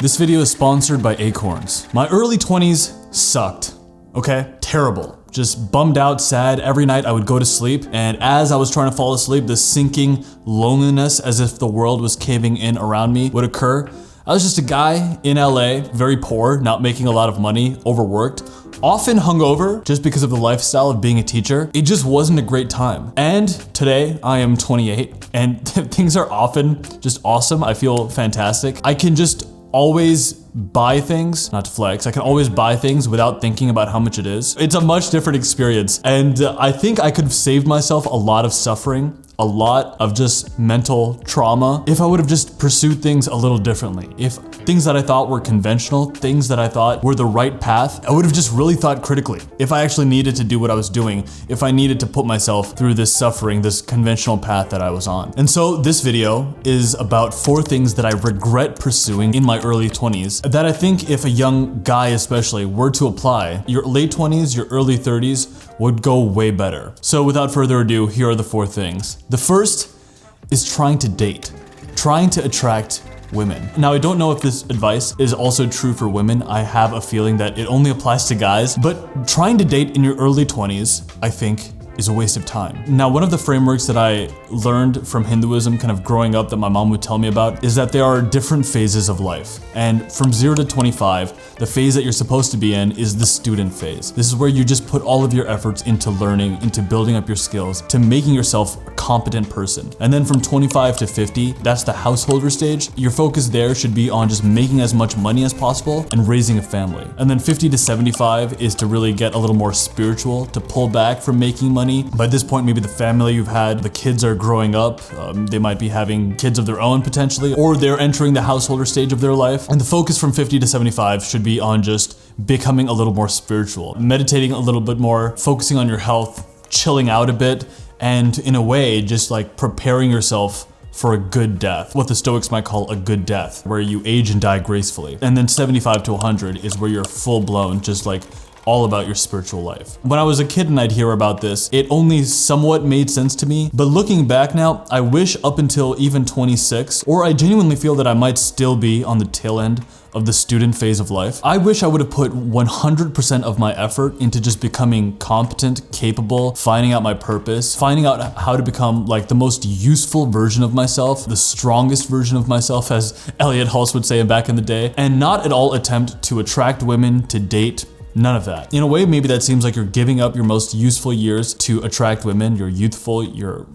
This video is sponsored by Acorns. My early 20s sucked, okay? Terrible. Just bummed out, sad. Every night I would go to sleep, and as I was trying to fall asleep, this sinking loneliness as if the world was caving in around me would occur. I was just a guy in LA, very poor, not making a lot of money, overworked, often hungover just because of the lifestyle of being a teacher. It just wasn't a great time. And today I am 28 and things are often just awesome. I feel fantastic. I can just always buy things, not to flex, I can always buy things without thinking about how much it is. It's a much different experience. And I think I could have saved myself a lot of suffering, a lot of just mental trauma if I would have just pursued things a little differently. If things that I thought were conventional, things that I thought were the right path, I would have just really thought critically. If I actually needed to do what I was doing, if I needed to put myself through this suffering, this conventional path that I was on. And so this video is about 4 things that I regret pursuing in my early 20s that I think if a young guy especially were to apply, your late 20s, your early 30s would go way better. So without further ado, here are the 4 things. The first is trying to date, trying to attract women. Now, I don't know if this advice is also true for women. I have a feeling that it only applies to guys, but trying to date in your early 20s, I think, is a waste of time. Now, one of the frameworks that I learned from Hinduism kind of growing up that my mom would tell me about is that there are different phases of life. And from 0 to 25, the phase that you're supposed to be in is the student phase. This is where you just put all of your efforts into learning, into building up your skills, to making yourself a competent person. And then from 25 to 50, that's the householder stage. Your focus there should be on just making as much money as possible and raising a family. And then 50 to 75 is to really get a little more spiritual, to pull back from making money. By this point, maybe the family you've had, the kids are growing up, they might be having kids of their own potentially, or they're entering the householder stage of their life. And the focus from 50 to 75 should be on just becoming a little more spiritual, meditating a little bit more, focusing on your health, chilling out a bit, and in a way, just like preparing yourself for a good death, what the Stoics might call a good death, where you age and die gracefully. And then 75 to 100 is where you're full blown, just like all about your spiritual life. When I was a kid and I'd hear about this, it only somewhat made sense to me, but looking back now, I wish up until even 26, or I genuinely feel that I might still be on the tail end of the student phase of life. I wish I would have put 100% of my effort into just becoming competent, capable, finding out my purpose, finding out how to become like the most useful version of myself, the strongest version of myself, as Elliot Hulse would say back in the day, and not at all attempt to attract women, to date. None of that. In a way, maybe that seems like you're giving up your most useful years to attract women. You're youthful, you're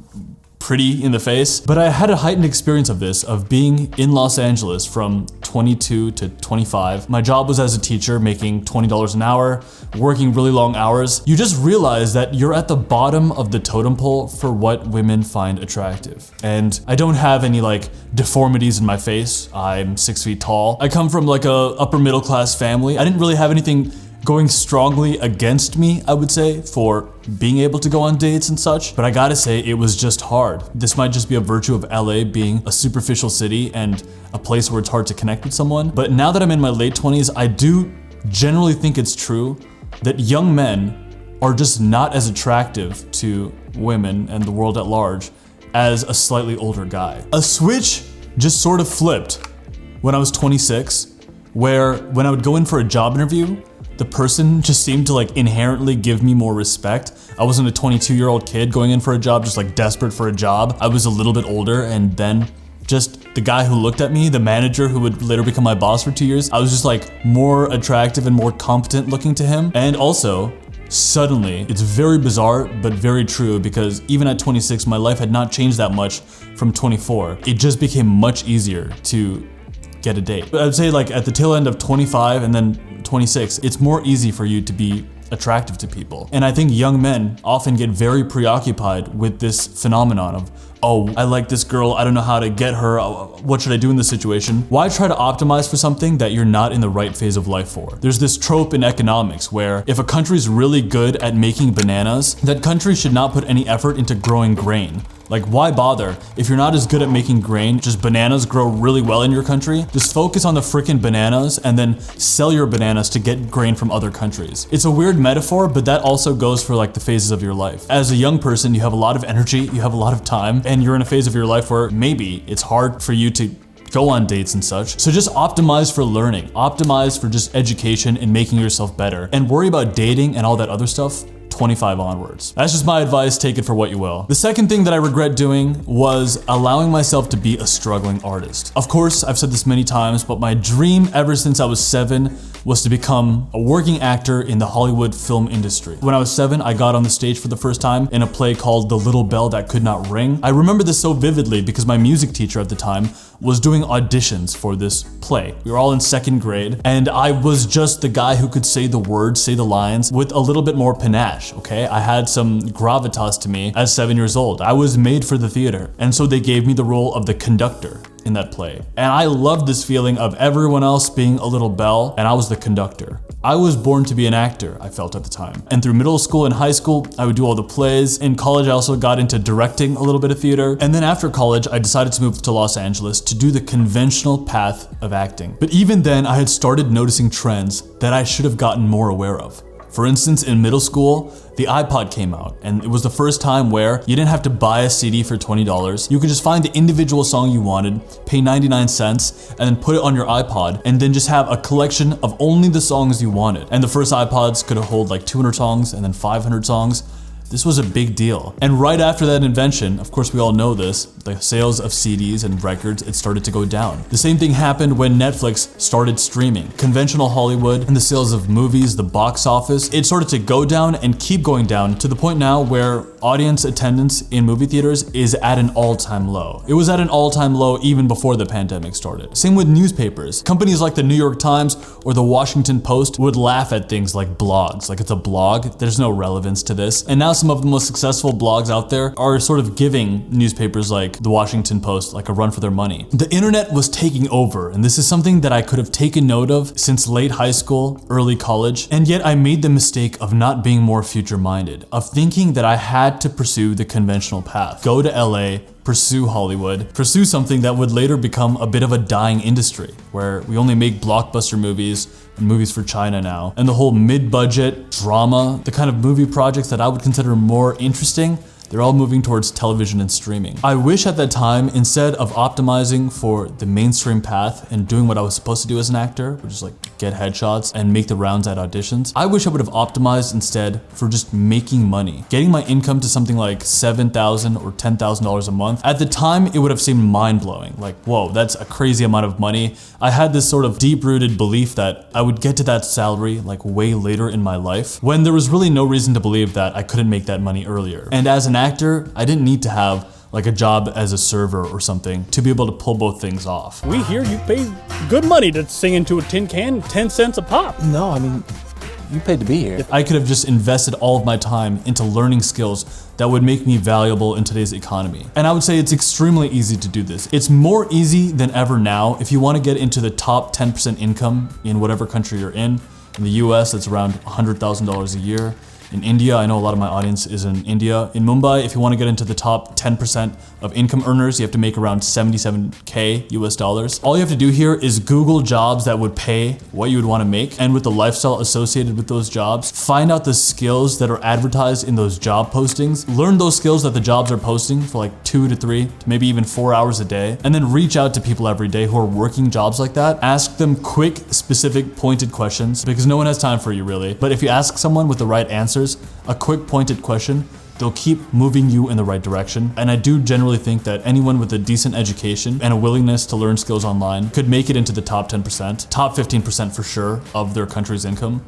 pretty in the face. But I had a heightened experience of this, of being in Los Angeles from 22 to 25. My job was as a teacher, making $20 an hour, working really long hours. You just realize that you're at the bottom of the totem pole for what women find attractive. And I don't have any like deformities in my face. I'm 6 feet tall. I come from like a upper middle class family. I didn't really have anything going strongly against me, I would say, for being able to go on dates and such, but I gotta say it was just hard. This might just be a virtue of LA being a superficial city and a place where it's hard to connect with someone. But now that I'm in my late 20s, I do generally think it's true that young men are just not as attractive to women and the world at large as a slightly older guy. A switch just sort of flipped when I was 26, where when I would go in for a job interview, the person just seemed to like inherently give me more respect. I wasn't a 22-year-old kid going in for a job, just like desperate for a job. I was a little bit older, and then just the guy who looked at me, the manager who would later become my boss for 2 years, I was just like more attractive and more competent looking to him. And also, suddenly, it's very bizarre, but very true, because even at 26, my life had not changed that much from 24. It just became much easier to get a date. But I'd say like at the tail end of 25 and then 26, it's more easy for you to be attractive to people. And I think young men often get very preoccupied with this phenomenon of, oh, I like this girl, I don't know how to get her, what should I do in this situation? Why try to optimize for something that you're not in the right phase of life for? There's this trope in economics where if a country's really good at making bananas, that country should not put any effort into growing grain. Like, why bother? If you're not as good at making grain, just bananas grow really well in your country, just focus on the frickin' bananas and then sell your bananas to get grain from other countries. It's a weird metaphor, but that also goes for like the phases of your life. As a young person, you have a lot of energy, you have a lot of time, and you're in a phase of your life where maybe it's hard for you to go on dates and such. So just optimize for learning, optimize for just education and making yourself better, and worry about dating and all that other stuff 25 onwards. That's just my advice, take it for what you will. The second thing that I regret doing was allowing myself to be a struggling artist. Of course, I've said this many times, but my dream ever since I was 7 was to become a working actor in the Hollywood film industry. When I was 7, I got on the stage for the first time in a play called The Little Bell That Could Not Ring. I remember this so vividly because my music teacher at the time was doing auditions for this play. We were all in 2nd grade, and I was just the guy who could say the words, say the lines with a little bit more panache, okay? I had some gravitas to me at 7 years old. I was made for the theater, and so they gave me the role of the conductor in that play. And I loved this feeling of everyone else being a little bell, and I was the conductor. I was born to be an actor, I felt at the time. And through middle school and high school, I would do all the plays. In college, I also got into directing a little bit of theater. And then after college, I decided to move to Los Angeles to do the conventional path of acting. But even then, I had started noticing trends that I should have gotten more aware of. For instance, in middle school, the iPod came out, and it was the first time where you didn't have to buy a CD for $20. You could just find the individual song you wanted, pay 99 cents, and then put it on your iPod, and then just have a collection of only the songs you wanted. And the first iPods could hold like 200 songs and then 500 songs. This was a big deal. And right after that invention, of course we all know this, the sales of CDs and records, it started to go down. The same thing happened when Netflix started streaming. Conventional Hollywood and the sales of movies, the box office, it started to go down and keep going down to the point now where audience attendance in movie theaters is at an all-time low. It was at an all-time low even before the pandemic started. Same with newspapers. Companies like the New York Times or the Washington Post would laugh at things like blogs. Like, it's a blog, there's no relevance to this. And now some of the most successful blogs out there are sort of giving newspapers like the Washington Post like a run for their money. The internet was taking over, and this is something that I could have taken note of since late high school, early college, and yet I made the mistake of not being more future-minded, of thinking that I had to pursue the conventional path. Go to LA, pursue Hollywood, pursue something that would later become a bit of a dying industry, where we only make blockbuster movies and movies for China now. And the whole mid-budget drama, the kind of movie projects that I would consider more interesting, they're all moving towards television and streaming. I wish at that time, instead of optimizing for the mainstream path and doing what I was supposed to do as an actor, which is like get headshots and make the rounds at auditions, I wish I would have optimized instead for just making money. Getting my income to something like $7,000 or $10,000 a month. At the time, it would have seemed mind-blowing. Like, whoa, that's a crazy amount of money. I had this sort of deep-rooted belief that I would get to that salary like way later in my life, when there was really no reason to believe that I couldn't make that money earlier. And as an actor, I didn't need to have like a job as a server or something to be able to pull both things off. We hear you pay good money to sing into a tin can, 10 cents a pop. No, I mean, you paid to be here. I could have just invested all of my time into learning skills that would make me valuable in today's economy. And I would say it's extremely easy to do this. It's more easy than ever now if you want to get into the top 10% income in whatever country you're in. In the US, it's around $100,000 a year. In India, I know a lot of my audience is in India. In Mumbai, if you want to get into the top 10% of income earners, you have to make around 77K US dollars. All you have to do here is Google jobs that would pay what you would want to make, and with the lifestyle associated with those jobs, find out the skills that are advertised in those job postings, learn those skills that the jobs are posting for like 2 to 3 to maybe even 4 hours a day, and then reach out to people every day who are working jobs like that. Ask them quick, specific, pointed questions, because no one has time for you really. But if you ask someone with the right answers, a quick pointed question, they'll keep moving you in the right direction. And I do generally think that anyone with a decent education and a willingness to learn skills online could make it into the top 10%, top 15% for sure of their country's income,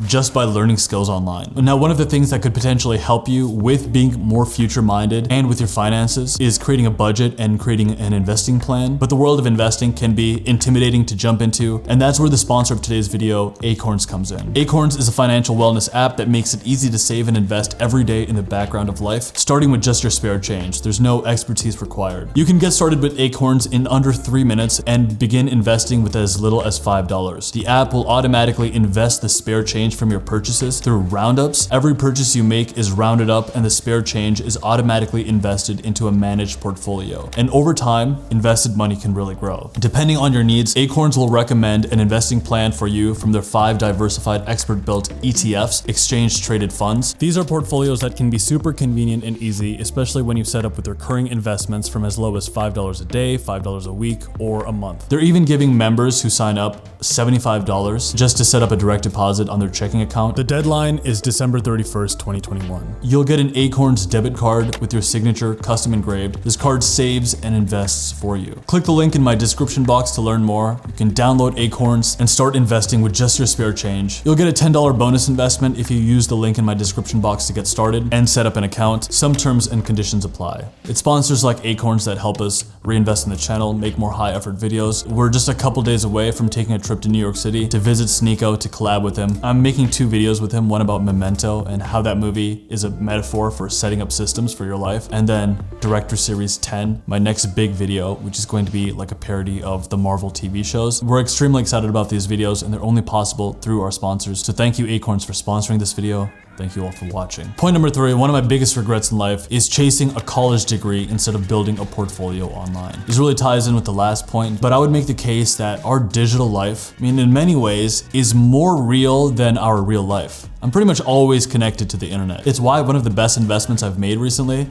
just by learning skills online. Now, one of the things that could potentially help you with being more future-minded and with your finances is creating a budget and creating an investing plan. But the world of investing can be intimidating to jump into, and that's where the sponsor of today's video, Acorns, comes in. Acorns is a financial wellness app that makes it easy to save and invest every day in the background of life, starting with just your spare change. There's no expertise required. You can get started with Acorns in under 3 minutes and begin investing with as little as $5. The app will automatically invest the spare change change from your purchases through roundups. Every purchase you make is rounded up and the spare change is automatically invested into a managed portfolio. And over time, invested money can really grow. Depending on your needs, Acorns will recommend an investing plan for you from their 5 diversified expert-built ETFs, exchange-traded funds. These are portfolios that can be super convenient and easy, especially when you set up with recurring investments from as low as $5 a day, $5 a week, or a month. They're even giving members who sign up $75 just to set up a direct deposit on their checking account. The deadline is December 31st, 2021. You'll get an Acorns debit card with your signature custom engraved. This card saves and invests for you. Click the link in my description box to learn more. You can download Acorns and start investing with just your spare change. You'll get a $10 bonus investment if you use the link in my description box to get started and set up an account. Some terms and conditions apply. It's sponsors like Acorns that help us reinvest in the channel, make more high effort videos. We're just a couple days away from taking a trip to New York City to visit Sneeko to collab with him. I'm making 2 videos with him, one about Memento and how that movie is a metaphor for setting up systems for your life, and then Director Series 10, my next big video, which is going to be like a parody of the Marvel TV shows. We're extremely excited about these videos and they're only possible through our sponsors. So thank you Acorns for sponsoring this video. Thank you all for watching. Point number 3, one of my biggest regrets in life is chasing a college degree instead of building a portfolio online. This really ties in with the last point, but I would make the case that our digital life, I mean, in many ways, is more real than our real life. I'm pretty much always connected to the internet. It's why one of the best investments I've made recently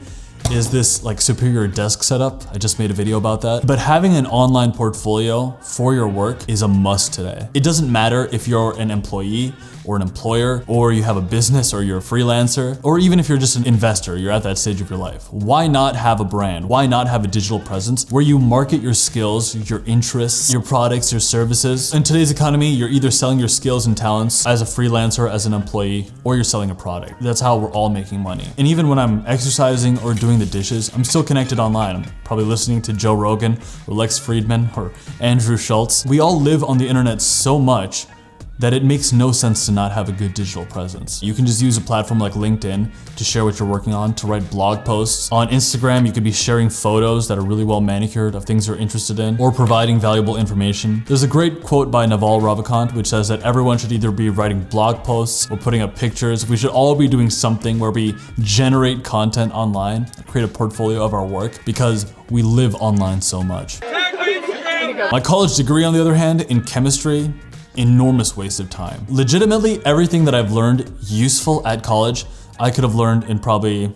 is this like superior desk setup. I just made a video about that. But having an online portfolio for your work is a must today. It doesn't matter if you're an employee or an employer, or you have a business, or you're a freelancer, or even if you're just an investor, you're at that stage of your life. Why not have a brand? Why not have a digital presence where you market your skills, your interests, your products, your services? In today's economy, you're either selling your skills and talents as a freelancer, as an employee, or you're selling a product. That's how we're all making money. And even when I'm exercising or doing the dishes, I'm still connected online. I'm probably listening to Joe Rogan or Lex Friedman or Andrew Schultz. We all live on the internet so much that it makes no sense to not have a good digital presence. You can just use a platform like LinkedIn to share what you're working on, to write blog posts. On Instagram, you could be sharing photos that are really well manicured of things you're interested in, or providing valuable information. There's a great quote by Naval Ravikant which says that everyone should either be writing blog posts or putting up pictures. We should all be doing something where we generate content online, create a portfolio of our work, because we live online so much. My college degree, on the other hand, in chemistry, enormous waste of time. Legitimately, everything that I've learned useful at college, I could have learned in probably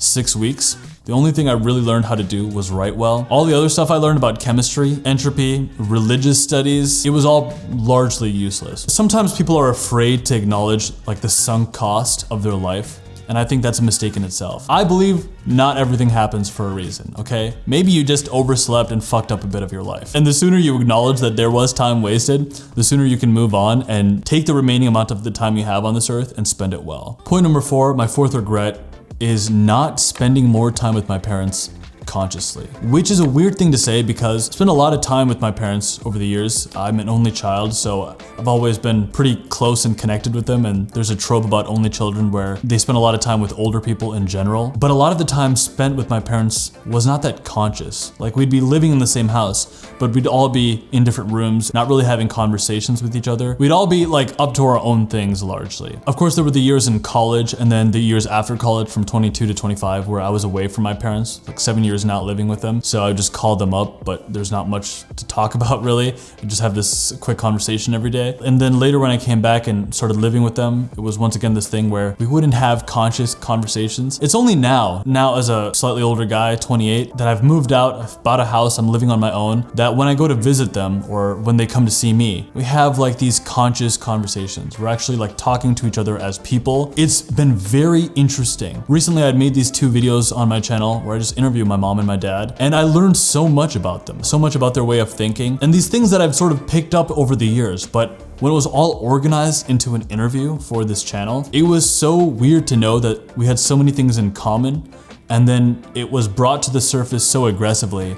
6 weeks. The only thing I really learned how to do was write well. All the other stuff I learned about chemistry, entropy, religious studies, it was all largely useless. Sometimes people are afraid to acknowledge like the sunk cost of their life, and I think that's a mistake in itself. I believe not everything happens for a reason, okay? Maybe you just overslept and fucked up a bit of your life. And the sooner you acknowledge that there was time wasted, the sooner you can move on and take the remaining amount of the time you have on this earth and spend it well. Point number 4, my 4th regret, is not spending more time with my parents consciously, which is a weird thing to say because I spent a lot of time with my parents over the years. I'm an only child, so I've always been pretty close and connected with them, and there's a trope about only children where they spend a lot of time with older people in general. But a lot of the time spent with my parents was not that conscious. Like, we'd be living in the same house, but we'd all be in different rooms, not really having conversations with each other. We'd all be like up to our own things largely. Of course, there were the years in college and then the years after college from 22 to 25 where I was away from my parents, like 7 years not living with them. So I just called them up, but there's not much to talk about really. We just have this quick conversation every day. And then later when I came back and started living with them, it was once again this thing where we wouldn't have conscious conversations. It's only now as a slightly older guy, 28, that I've moved out, I've bought a house, I'm living on my own, that when I go to visit them or when they come to see me, we have like these conscious conversations. We're actually like talking to each other as people. It's been very interesting. Recently I'd made these 2 videos on my channel where I just interview my mom and my dad, and I learned so much about them, so much about their way of thinking, and these things that I've sort of picked up over the years, but when it was all organized into an interview for this channel, it was so weird to know that we had so many things in common, and then it was brought to the surface so aggressively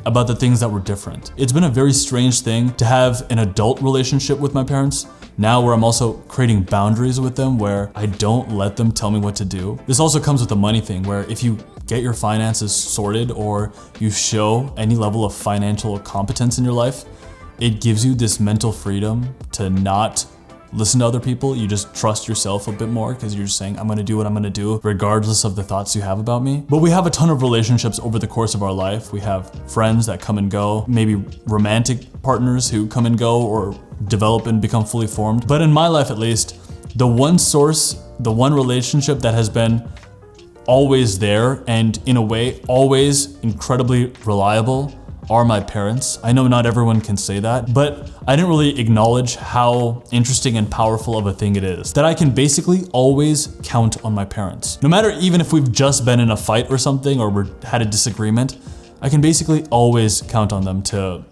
about the things that were different. It's been a very strange thing to have an adult relationship with my parents, now where I'm also creating boundaries with them where I don't let them tell me what to do. This also comes with the money thing where if you get your finances sorted or you show any level of financial competence in your life, it gives you this mental freedom to not listen to other people. You just trust yourself a bit more because you're just saying, I'm gonna do what I'm gonna do regardless of the thoughts you have about me. But we have a ton of relationships over the course of our life. We have friends that come and go, maybe romantic partners who come and go or develop and become fully formed. But in my life at least, the one source, the one relationship that has been always there and in a way always incredibly reliable are my parents. I know not everyone can say that, but I didn't really acknowledge how interesting and powerful of a thing it is that I can basically always count on my parents. No matter even if we've just been in a fight or something or had a disagreement, I can basically always count on them to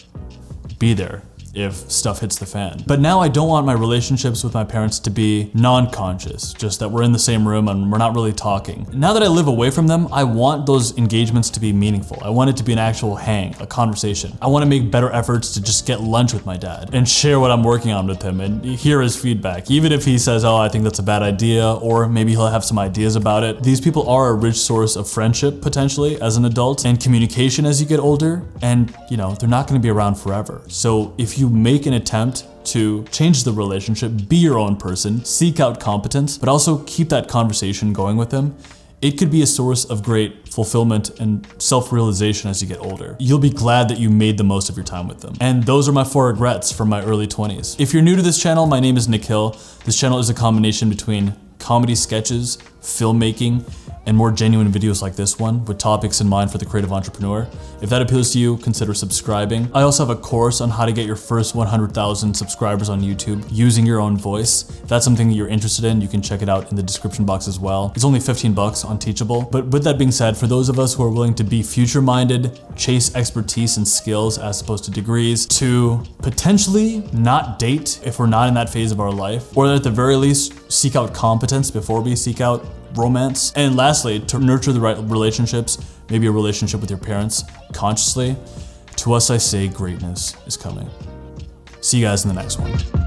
be there if stuff hits the fan. But now I don't want my relationships with my parents to be non-conscious, just that we're in the same room and we're not really talking. Now that I live away from them, I want those engagements to be meaningful. I want it to be an actual hang, a conversation. I want to make better efforts to just get lunch with my dad and share what I'm working on with him and hear his feedback. Even if he says, oh, I think that's a bad idea, or maybe he'll have some ideas about it. These people are a rich source of friendship potentially as an adult and communication as you get older, and you know, they're not going to be around forever. So if you make an attempt to change the relationship, be your own person, seek out competence, but also keep that conversation going with them, it could be a source of great fulfillment and self-realization as you get older. You'll be glad that you made the most of your time with them. And those are my 4 regrets from my early 20s. If you're new to this channel, my name is Nick Hill. This channel is a combination between comedy sketches, filmmaking, and more genuine videos like this one with topics in mind for the creative entrepreneur. If that appeals to you, consider subscribing. I also have a course on how to get your first 100,000 subscribers on YouTube using your own voice. If that's something that you're interested in, you can check it out in the description box as well. It's only 15 bucks on Teachable. But with that being said, for those of us who are willing to be future-minded, chase expertise and skills as opposed to degrees, to potentially not date if we're not in that phase of our life, or at the very least, seek out competence before we seek out romance. And lastly, to nurture the right relationships, maybe a relationship with your parents consciously, to us I say greatness is coming. See you guys in the next one.